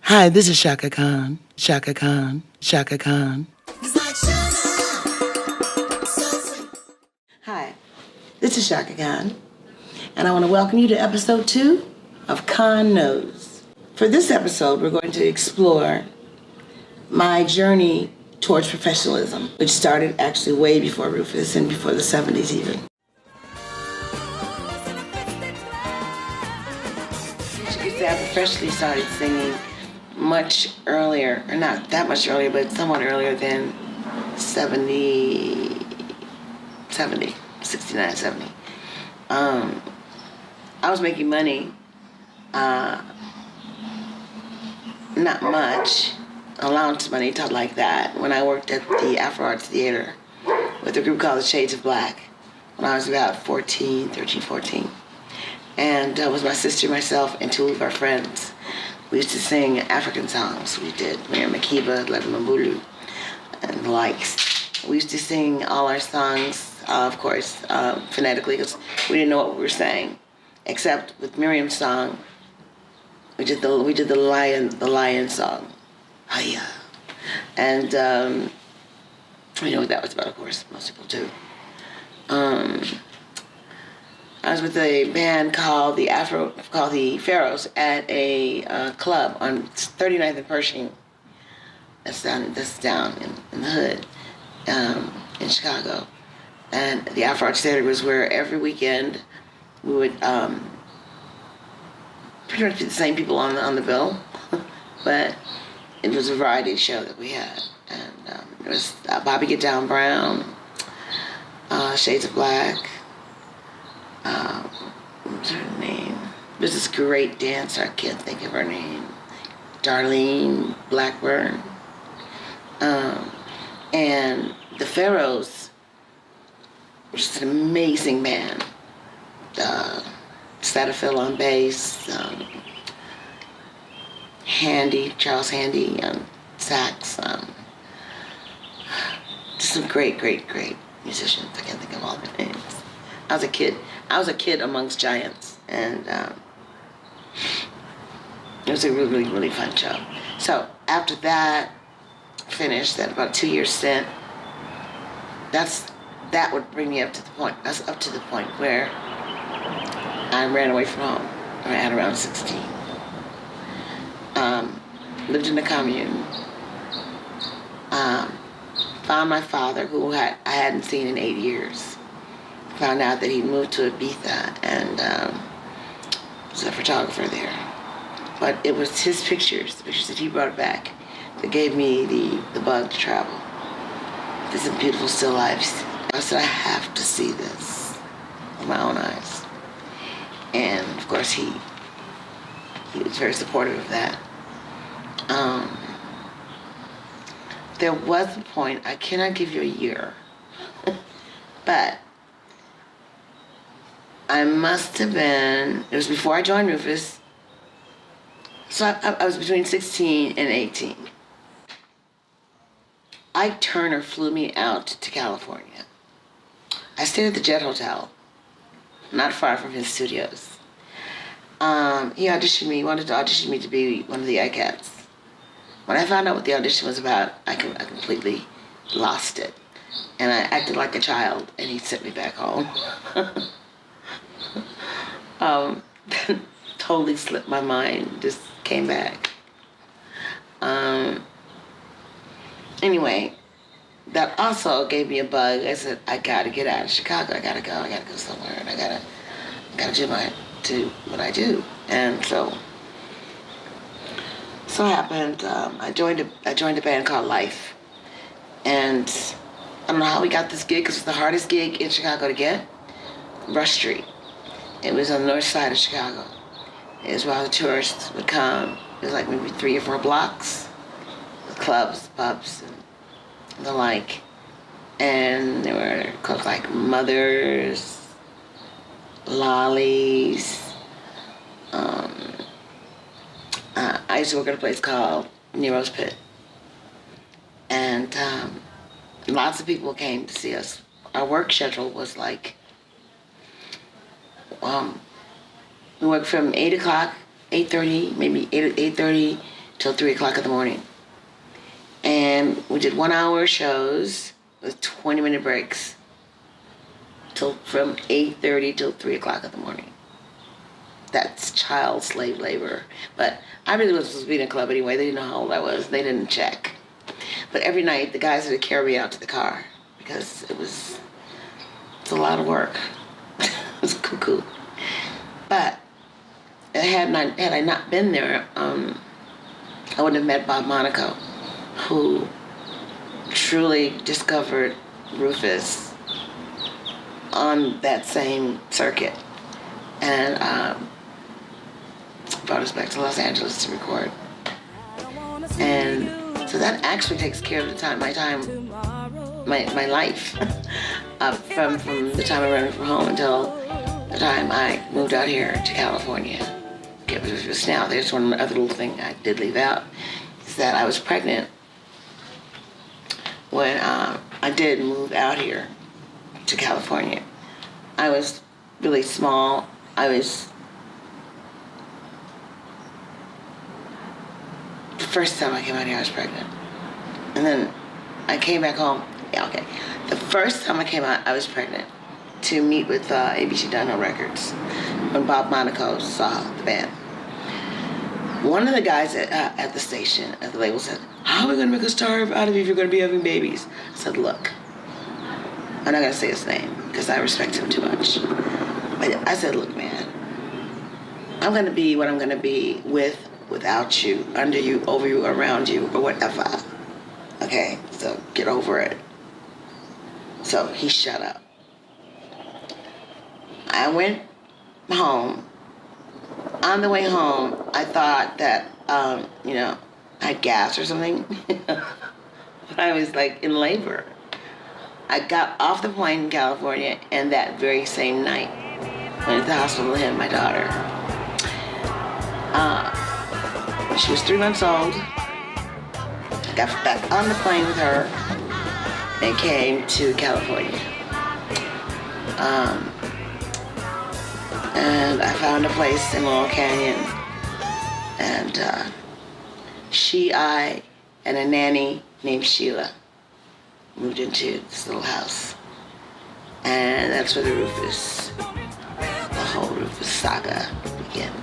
Hi, this is Chaka Khan. Chaka Khan. Chaka Khan. Hi, this is Chaka Khan, and I want to welcome you to episode 2 of Khan Knows. For this episode, we're going to explore my journey towards professionalism, which started actually way before Rufus and before the 70s even. You could say I professionally started singing much earlier, or not that much earlier, but somewhat earlier than 69, 70. I was making money, not much, allowance money, talk like that, when I worked at the Afro Arts Theater with a group called the Shades of Black when I was about 13, 14. And it was my sister, myself, and two of our friends. We used to sing African songs. We did Miriam Makeba, Leva Mambulu, and the likes. We used to sing all our songs, of course, phonetically, because we didn't know what we were saying. Except with Miriam's song, we did the lion song, Hiya, and we know what that was about. Of course, most people do. I was with a band called the Pharaohs at a club on 39th and Pershing. That's down in the hood in Chicago. And the Afro Arts Theater was where every weekend we would pretty much be the same people on the bill, but it was a variety show that we had. And it was Bobby Get Down Brown, Shades of Black. What's her name? There's this great dancer, I can't think of her name. Darlene Blackburn. And the Pharaohs, which is an amazing band. Satterfield on bass, Charles Handy on sax. Just some great musicians. I can't think of all their names. I was a kid amongst giants, and it was a really fun show. So after that finished, that about 2-year stint, that would bring me up to the point where I ran away from home. I had around 16. Lived in the commune. Found my father, who I hadn't seen in 8 years. Found out that he moved to Ibiza and was a photographer there. But it was his pictures, the pictures that he brought back, that gave me the bug to travel. There's some beautiful still lifes. I said, I have to see this with my own eyes. And of course he was very supportive of that. There was a point, I cannot give you a year, but I must have been, it was before I joined Rufus, so I was between 16 and 18. Ike Turner flew me out to California. I stayed at the Jet Hotel, not far from his studios. He wanted to audition me to be one of the iCats. When I found out what the audition was about, I completely lost it. And I acted like a child, and he sent me back home. Totally slipped my mind, just came back. Anyway, that also gave me a bug. I said, I gotta get out of Chicago. I gotta go somewhere, and I gotta do what I do. And so happened, I joined a band called Life. And I don't know how we got this gig, because it was the hardest gig in Chicago to get. Rush Street. It was on the north side of Chicago. It was where all the tourists would come. It was like maybe 3 or 4 blocks with clubs, pubs, and the like. And there were clubs like Mothers, Lollies. I used to work at a place called Nero's Pit. And lots of people came to see us. Our work schedule was like, we worked from 8 o'clock, 8:30, maybe 8:30 till 3 o'clock in the morning. And we did 1 hour shows with 20-minute breaks from 8:30 till 3 o'clock in the morning. That's child slave labor. But I really was supposed to be in a club anyway. They didn't know how old I was. They didn't check. But every night, the guys had to carry me out to the car because it's a lot of work. It was cuckoo. But had I not been there, I wouldn't have met Bob Monaco, who truly discovered Rufus on that same circuit and brought us back to Los Angeles to record. And so that actually takes care of my life from the time I ran from home until the time I moved out here to California. Now, there's one other little thing I did leave out, is that I was pregnant when I did move out here to California. I was really small. The first time I came out here, I was pregnant. And then I came back home. Yeah, okay. The first time I came out, I was pregnant to meet with ABC Dino Records when Bob Monaco saw the band. One of the guys at the station, at the label, said, "How are we going to make a star out of you if you're going to be having babies?" I said, "Look, I'm not going to say his name because I respect him too much." But I said, "Look, man, I'm going to be what I'm going to be without you, under you, over you, around you, or whatever. Okay, so get over it." So he shut up. I went home. On the way home, I thought that, I had gas or something. But I was like in labor. I got off the plane in California, and that very same night, went to the hospital to have my daughter. She was 3 months old. I got back on the plane with her and came to California. And I found a place in Laurel Canyon, and I, and a nanny named Sheila moved into this little house. And that's where the whole Rufus saga began.